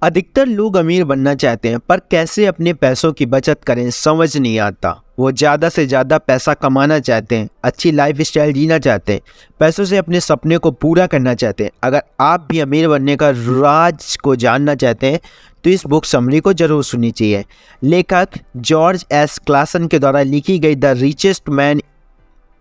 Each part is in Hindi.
अधिकतर लोग अमीर बनना चाहते हैं पर कैसे अपने पैसों की बचत करें समझ नहीं आता। वो ज़्यादा से ज़्यादा पैसा कमाना चाहते हैं, अच्छी लाइफ स्टाइल जीना चाहते हैं, पैसों से अपने सपने को पूरा करना चाहते हैं। अगर आप भी अमीर बनने का राज को जानना चाहते हैं तो इस बुक समरी को जरूर सुननी चाहिए। लेखक जॉर्ज एस क्लासन के द्वारा लिखी गई the richest man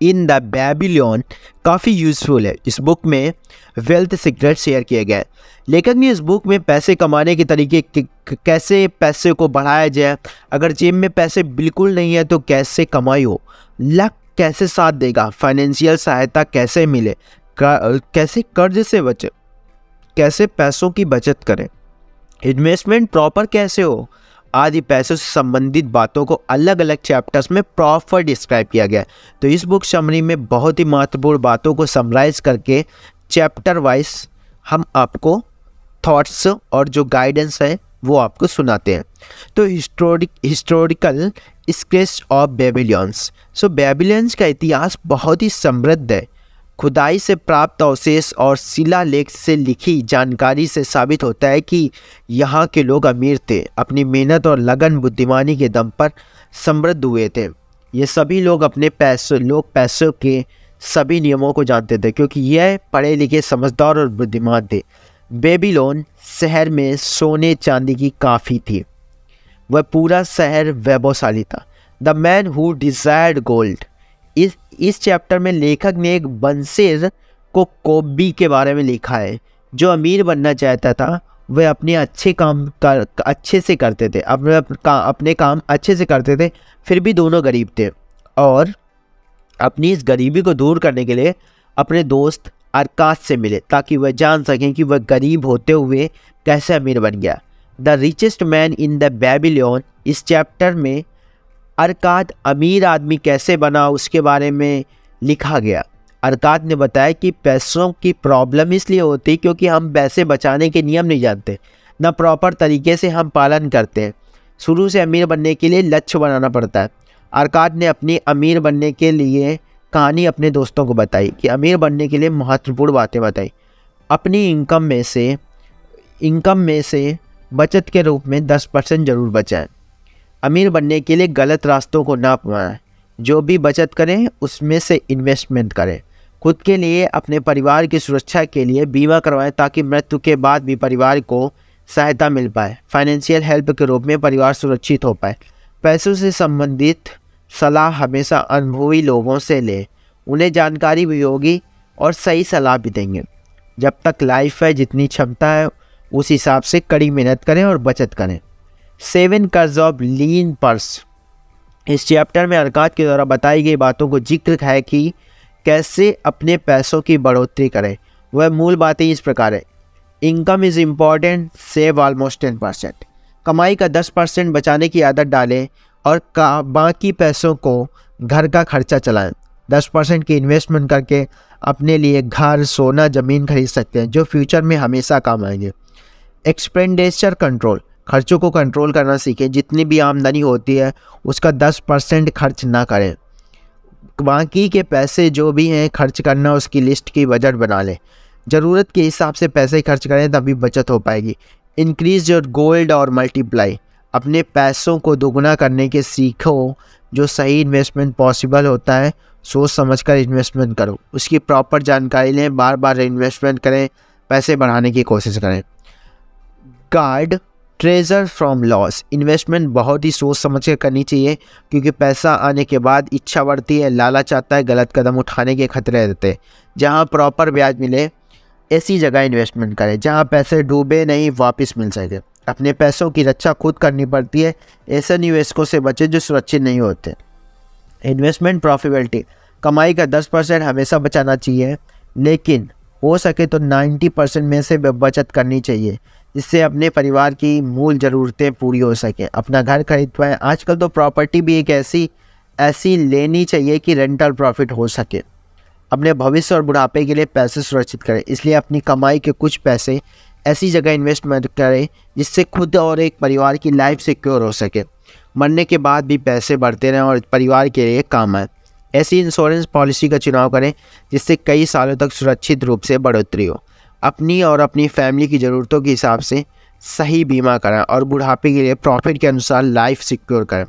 in the Babylon काफ़ी यूज़फुल है। इस बुक में वेल्थ सीक्रेट शेयर किए गए। लेखक ने इस बुक में पैसे कमाने के तरीके, कैसे पैसे को बढ़ाया जाए, अगर जेब में पैसे बिल्कुल नहीं है तो कैसे कमाई हो, लक कैसे साथ देगा, फाइनेंशियल सहायता कैसे मिले, कैसे कर्ज से बचे, कैसे पैसों की बचत करें, इन्वेस्टमेंट प्रॉपर कैसे हो, आदि पैसों से संबंधित बातों को अलग अलग चैप्टर्स में प्रॉपर डिस्क्राइब किया गया है। तो इस बुक समरी में बहुत ही महत्वपूर्ण बातों को समराइज करके चैप्टर वाइज हम आपको थॉट्स और जो गाइडेंस है वो आपको सुनाते हैं। तो historical sketch of Babylons. So Babylons का इतिहास बहुत ही समृद्ध है। खुदाई से प्राप्त अवशेष और शिलालेख से लिखी जानकारी से साबित होता है कि यहाँ के लोग अमीर थे, अपनी मेहनत और लगन बुद्धिमानी के दम पर समृद्ध हुए थे। ये सभी लोग पैसों के सभी नियमों को जानते थे क्योंकि यह पढ़े लिखे, समझदार और बुद्धिमान थे। बेबीलोन शहर में सोने चांदी की काफ़ी थी। वह पूरा शहर वैभवशाली था। The man who desired gold. इस चैप्टर में लेखक ने एक बंसेर को कोबी के बारे में लिखा है जो अमीर बनना चाहता था। वह अपने अच्छे से करते थे, अपने काम अच्छे से करते थे, फिर भी दोनों गरीब थे और अपनी इस गरीबी को दूर करने के लिए अपने दोस्त अरकाद से मिले ताकि वह जान सकें कि वह गरीब होते हुए कैसे अमीर बन गया। The richest man in the Babylon. इस चैप्टर में अरकाद अमीर आदमी कैसे बना उसके बारे में लिखा गया। अरकाद ने बताया कि पैसों की प्रॉब्लम इसलिए होती क्योंकि हम पैसे बचाने के नियम नहीं जानते, न प्रॉपर तरीके से हम पालन करते हैं। शुरू से अमीर बनने के लिए लक्ष्य बनाना पड़ता है। अरकाद ने अपनी अमीर बनने के लिए कहानी अपने दोस्तों को बताई कि अमीर बनने के लिए महत्वपूर्ण बातें बताई। अपनी इनकम में से बचत के रूप में 10% जरूर बचाएं। अमीर बनने के लिए गलत रास्तों को ना अपनाएं। जो भी बचत करें उसमें से इन्वेस्टमेंट करें। खुद के लिए, अपने परिवार की सुरक्षा के लिए बीमा करवाएं ताकि मृत्यु के बाद भी परिवार को सहायता मिल पाए। फाइनेंशियल हेल्प के रूप में परिवार सुरक्षित हो पाए। पैसों से संबंधित सलाह हमेशा अनुभवी लोगों से लें। उन्हें जानकारी भी होगी और सही सलाह भी देंगे। जब तक लाइफ है, जितनी क्षमता है उस हिसाब से कड़ी मेहनत करें और बचत करें। 7 कर्ज ऑफ लीन पर्स। इस चैप्टर में अरकाद के द्वारा बताई गई बातों को जिक्र है कि कैसे अपने पैसों की बढ़ोतरी करें। वह मूल बातें इस प्रकार है। Income is important, save almost 10%। कमाई का 10% बचाने की आदत डालें और बाकी पैसों को घर का खर्चा चलाएं। 10% की इन्वेस्टमेंट करके अपने लिए घर, सोना, ज़मीन खरीद सकते हैं जो फ्यूचर में हमेशा काम आएंगे। Expenditure control. खर्चों को कंट्रोल करना सीखें। जितनी भी आमदनी होती है उसका 10% खर्च ना करें। बाकी के पैसे जो भी हैं खर्च करना, उसकी लिस्ट की बजट बना लें। ज़रूरत के हिसाब से पैसे खर्च करें तभी बचत हो पाएगी। इंक्रीज योर गोल्ड और मल्टीप्लाई। अपने पैसों को दोगुना करने के सीखो। जो सही इन्वेस्टमेंट पॉसिबल होता है सोच समझकर इन्वेस्टमेंट करो, उसकी प्रॉपर जानकारी लें, बार बार इन्वेस्टमेंट करें, पैसे बढ़ाने की कोशिश करें। Guard treasure from loss. Investment बहुत ही सोच समझ कर करनी चाहिए क्योंकि पैसा आने के बाद इच्छा बढ़ती है, लालच आता है, गलत कदम उठाने के खतरे रहते हैं। जहाँ प्रॉपर ब्याज मिले ऐसी जगह इन्वेस्टमेंट करें जहाँ पैसे डूबे नहीं, वापस मिल सके। अपने पैसों की रक्षा खुद करनी पड़ती है। ऐसे निवेशकों से बचें जो सुरक्षित नहीं होते। Investment profitability. कमाई का 10% हमेशा बचाना चाहिए, लेकिन हो सके तो 90% में से बचत करनी चाहिए जिससे अपने परिवार की मूल ज़रूरतें पूरी हो सकें, अपना घर खरीद पाएँ। आजकल तो प्रॉपर्टी भी एक ऐसी लेनी चाहिए कि रेंटल प्रॉफिट हो सके। अपने भविष्य और बुढ़ापे के लिए पैसे सुरक्षित करें, इसलिए अपनी कमाई के कुछ पैसे ऐसी जगह इन्वेस्टमेंट करें जिससे खुद और एक परिवार की लाइफ सिक्योर हो सके, मरने के बाद भी पैसे बढ़ते रहें और परिवार के लिए काम आए। ऐसी इंश्योरेंस पॉलिसी का चुनाव करें जिससे कई सालों तक सुरक्षित रूप से बढ़ोतरी हो। अपनी और अपनी फैमिली की ज़रूरतों के हिसाब से सही बीमा करें और बुढ़ापे के लिए प्रॉफिट के अनुसार लाइफ सिक्योर करें।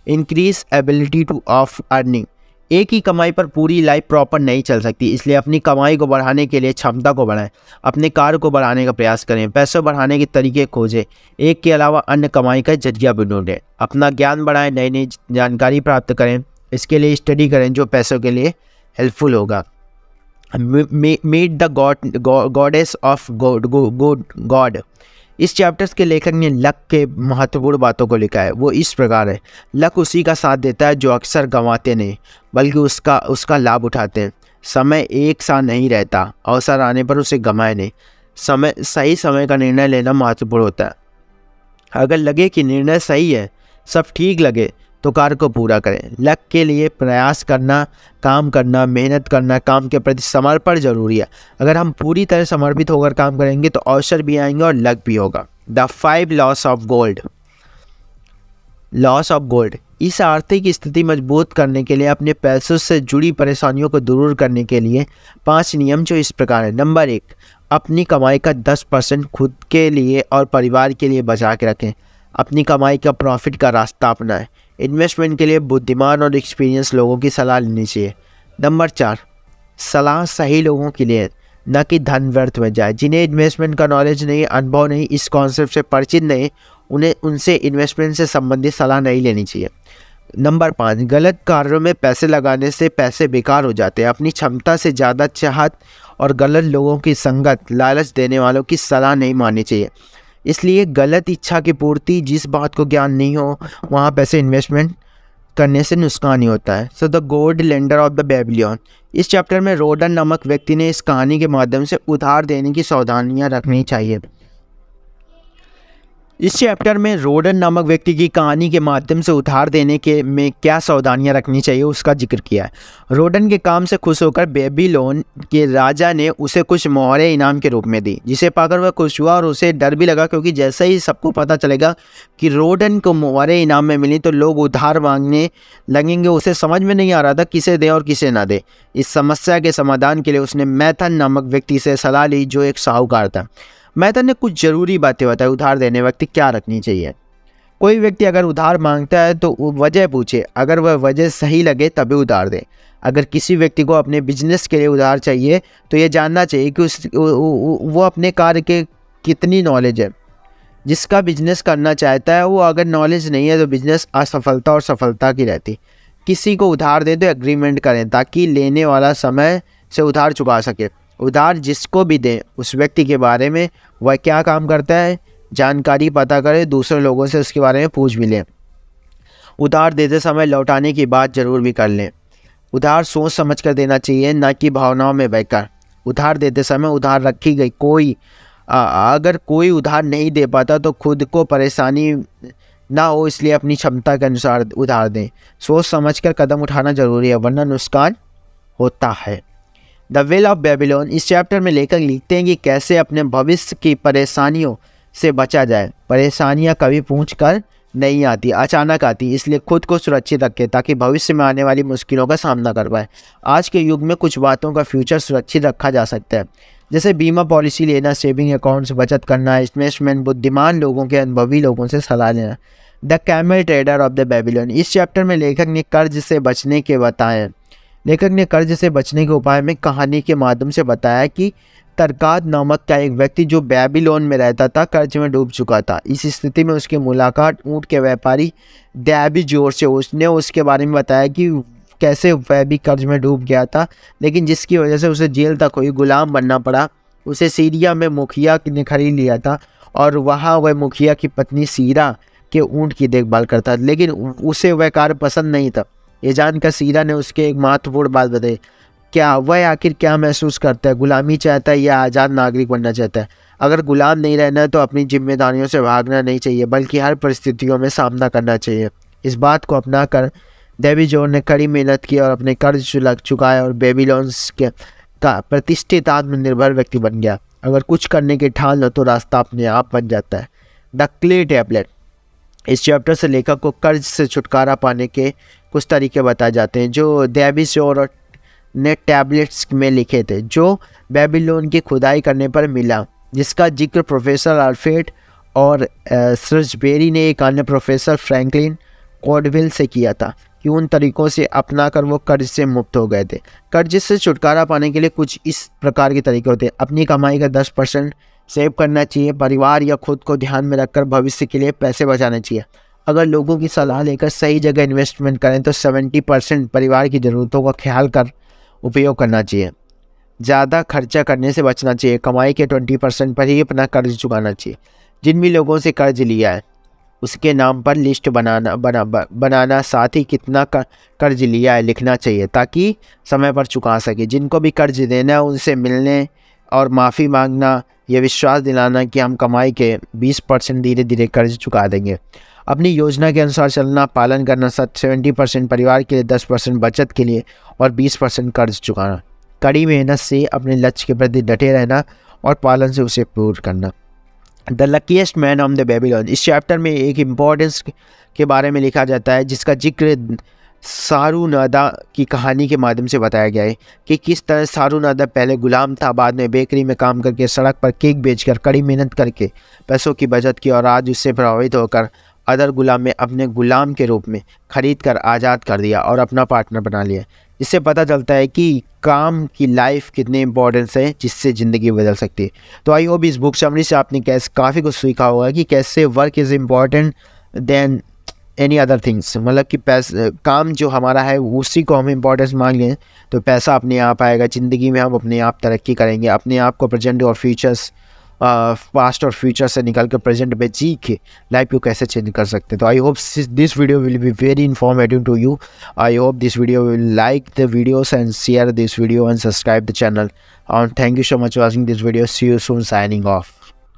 Increase ability two of earning, एक ही कमाई पर पूरी लाइफ प्रॉपर नहीं चल सकती, इसलिए अपनी कमाई को बढ़ाने के लिए क्षमता को बढ़ाएं, अपने कार्य को बढ़ाने का प्रयास करें, पैसे बढ़ाने के तरीके खोजें, एक के अलावा अन्य कमाई का जरिया भी ढूंढें, अपना ज्ञान बढ़ाएं, नई नई जानकारी प्राप्त करें, इसके लिए स्टडी करें जो पैसों के लिए हेल्पफुल होगा। Meet the goddess of god, इस चैप्टर्स के लेखक ने लक के महत्वपूर्ण बातों को लिखा है। वो इस प्रकार है, लक उसी का साथ देता है जो अक्सर गंवाते नहीं बल्कि उसका लाभ उठाते हैं। समय एक सा नहीं रहता, अवसर आने पर उसे गंवाए नहीं। सही समय का निर्णय लेना महत्वपूर्ण होता है। अगर लगे कि निर्णय सही है, सब ठीक लगे तो कार्य को पूरा करें। लक के लिए प्रयास करना, काम करना, मेहनत करना, काम के प्रति समर्पण जरूरी है। अगर हम पूरी तरह समर्पित होकर काम करेंगे तो अवसर भी आएंगे और लक भी होगा। The 5 loss of gold, loss of gold, इस आर्थिक स्थिति मजबूत करने के लिए अपने पैसों से जुड़ी परेशानियों को दूर करने के लिए 5 नियम जो इस प्रकार है। नंबर 1, अपनी कमाई का 10% खुद के लिए और परिवार के लिए बचा के रखें। अपनी कमाई का प्रॉफिट का रास्ता अपनाएं। इन्वेस्टमेंट के लिए बुद्धिमान और एक्सपीरियंस लोगों की सलाह लेनी चाहिए। नंबर 4, सलाह सही लोगों के लिए, न कि धन व्यर्थ में जाए। जिन्हें इन्वेस्टमेंट का नॉलेज नहीं, अनुभव नहीं, इस कॉन्सेप्ट से परिचित नहीं, उनसे इन्वेस्टमेंट से संबंधित सलाह नहीं लेनी चाहिए। नंबर 5, गलत कार्यों में पैसे लगाने से पैसे बेकार हो जाते हैं। अपनी क्षमता से ज़्यादा चाहत और गलत लोगों की संगत, लालच देने वालों की सलाह नहीं माननी चाहिए। इसलिए गलत इच्छा की पूर्ति, जिस बात को ज्ञान नहीं हो वहाँ पैसे इन्वेस्टमेंट करने से नुकसान ही होता है। So the gold lender of the Babylon, इस चैप्टर में रोडन नामक व्यक्ति ने इस कहानी के माध्यम से उधार देने की सावधानियाँ रखनी चाहिए। इस चैप्टर में रोडन नामक व्यक्ति की कहानी के माध्यम से उधार देने के में क्या सावधानियां रखनी चाहिए उसका जिक्र किया है। रोडन के काम से खुश होकर बेबीलोन के राजा ने उसे कुछ मोहरें इनाम के रूप में दी, जिसे पाकर वह खुश हुआ और उसे डर भी लगा, क्योंकि जैसे ही सबको पता चलेगा कि रोडन को मोहरें इनाम में मिली तो लोग उधार मांगने लगेंगे। उसे समझ में नहीं आ रहा था किसे दे और किसे ना दे। इस समस्या के समाधान के लिए उसने मैथन नामक व्यक्ति से सलाह ली, जो एक साहूकार था। मैथन ने कुछ ज़रूरी बातें बताई उधार देने वक्त क्या रखनी चाहिए। कोई व्यक्ति अगर उधार मांगता है तो वजह पूछे, अगर वह वजह सही लगे तभी उधार दे। अगर किसी व्यक्ति को अपने बिजनेस के लिए उधार चाहिए तो ये जानना चाहिए कि वो अपने कार्य के कितनी नॉलेज है। जिसका बिजनेस करना चाहता है वो अगर नॉलेज नहीं है तो बिजनेस असफलता और सफलता की रहती। किसी को उधार दे तो एग्रीमेंट करें ताकि लेने वाला समय से उधार चुका सके। उधार जिसको भी दें उस व्यक्ति के बारे में, वह क्या काम करता है, जानकारी पता करें, दूसरे लोगों से उसके बारे में पूछ भी लें। उधार देते समय लौटाने की बात जरूर भी कर लें। उधार सोच समझ कर देना चाहिए, न कि भावनाओं में बहकर। उधार देते समय उधार रखी गई अगर कोई उधार नहीं दे पाता तो खुद को परेशानी ना हो, इसलिए अपनी क्षमता के अनुसार उधार दें। सोच समझ कर कदम उठाना जरूरी है, वरना नुकसान होता है। द वेल ऑफ बेबीलोन, इस चैप्टर में लेखक लिखते हैं कि कैसे अपने भविष्य की परेशानियों से बचा जाए। परेशानियां कभी पूछ कर नहीं आती, अचानक आती, इसलिए खुद को सुरक्षित रखें ताकि भविष्य में आने वाली मुश्किलों का सामना कर पाए। आज के युग में कुछ बातों का फ्यूचर सुरक्षित रखा जा सकता है, जैसे बीमा पॉलिसी लेना, सेविंग अकाउंट्स, बचत करना, इन्वेस्टमेंट, बुद्धिमान लोगों के, अनुभवी लोगों से सलाह लेना। The camel trader of the Babylon, इस चैप्टर में लेखक ने कर्ज से बचने के बताए। लेखक ने कर्ज से बचने के उपाय में कहानी के माध्यम से बताया कि तरकाद नामक का एक व्यक्ति जो बेबीलोन में रहता था कर्ज में डूब चुका था। इस स्थिति में उसकी मुलाकात ऊँट के व्यापारी दैबी जोर से, उसने उसके बारे में बताया कि कैसे वह भी कर्ज में डूब गया था, लेकिन जिसकी वजह से उसे जेल तक हुई, गुलाम बनना पड़ा। उसे सीरिया में मुखिया ने खरीद लिया था और वहाँ वह मुखिया की पत्नी सीरा के ऊँट की देखभाल करता, लेकिन उसे वह कार्य पसंद नहीं था। ये जानकर सीरा ने उसके एक महत्वपूर्ण बात बताई, क्या वह आखिर क्या महसूस करता है, गुलामी चाहता है या आज़ाद नागरिक बनना चाहता है। अगर गुलाम नहीं रहना है तो अपनी जिम्मेदारियों से भागना नहीं चाहिए, बल्कि हर परिस्थितियों में सामना करना चाहिए। इस बात को अपना कर डेवी जोर ने कड़ी मेहनत की और अपने कर्ज चुकाए और बेबीलोन्स का प्रतिष्ठित आत्मनिर्भर व्यक्ति बन गया। अगर कुछ करने की ठान लो तो रास्ता अपने आप बन जाता है। द क्ले टैबलेट, इस चैप्टर से लेखक को कर्ज से छुटकारा पाने के कुछ तरीके बताए जाते हैं जो डेवी जोर ने टैबलेट्स में लिखे थे, जो बेबीलोन की खुदाई करने पर मिला, जिसका जिक्र प्रोफेसर अल्फ्रेड और सर्जबेरी ने एक अन्य प्रोफेसर फ्रैंकलिन कॉडविल से किया था कि उन तरीकों से अपनाकर वो कर्ज से मुक्त हो गए थे। कर्ज से छुटकारा पाने के लिए कुछ इस प्रकार के तरीके होते हैं। अपनी कमाई का 10% सेव करना चाहिए। परिवार या खुद को ध्यान में रखकर भविष्य के लिए पैसे बचाने चाहिए। अगर लोगों की सलाह लेकर सही जगह इन्वेस्टमेंट करें तो 70% परिवार की ज़रूरतों का ख्याल कर उपयोग करना चाहिए। ज़्यादा खर्चा करने से बचना चाहिए। कमाई के 20% पर ही अपना कर्ज चुकाना चाहिए। जिन भी लोगों से कर्ज लिया है उसके नाम पर लिस्ट बनाना साथ ही कितना कर्ज लिया है लिखना चाहिए ताकि समय पर चुका सके। जिनको भी कर्ज देना है उनसे मिलने और माफ़ी मांगना, ये विश्वास दिलाना कि हम कमाई के 20% धीरे धीरे कर्ज चुका देंगे। अपनी योजना के अनुसार चलना, पालन करना, 70% परिवार के लिए, 10% बचत के लिए और 20% कर्ज चुकाना। कड़ी मेहनत से अपने लक्ष्य के प्रति डटे रहना और पालन से उसे पूर्ण करना। The luckiest man of the Babylon, इस चैप्टर में एक इम्पोर्टेंस के बारे में लिखा जाता है जिसका जिक्र सारूनादा की कहानी के माध्यम से बताया गया है कि किस तरह सारूनादा पहले गुलाम था, बाद में बेकरी में काम करके, सड़क पर केक बेचकर, कड़ी मेहनत करके पैसों की बचत की और आज उससे प्रभावित होकर अदर गुलाम में अपने गुलाम के रूप में खरीद कर आज़ाद कर दिया और अपना पार्टनर बना लिया। इससे पता चलता है कि काम की लाइफ कितनी इंपॉर्टेंस है जिससे ज़िंदगी बदल सकती है। तो आई होप इस बुक समरी से आपने काफ़ी कुछ सीखा होगा कि कैसे work is important than any other things. मतलब कि काम जो हमारा है उसी को हम इम्पोर्टेंस मान लें तो पैसा अपने आप आएगा। ज़िंदगी में हम अपने आप तरक्की करेंगे। अपने आप को प्रेजेंट और फ्यूचर्स पास्ट और फ्यूचर से निकल कर प्रेजेंट में जी के लाइफ को कैसे चेंज कर सकते हैं। तो I hope this video will be very informative to you. I hope this video will like the videos and share this video and subscribe the channel. And thank you so much for watching this video. See you soon. Signing off.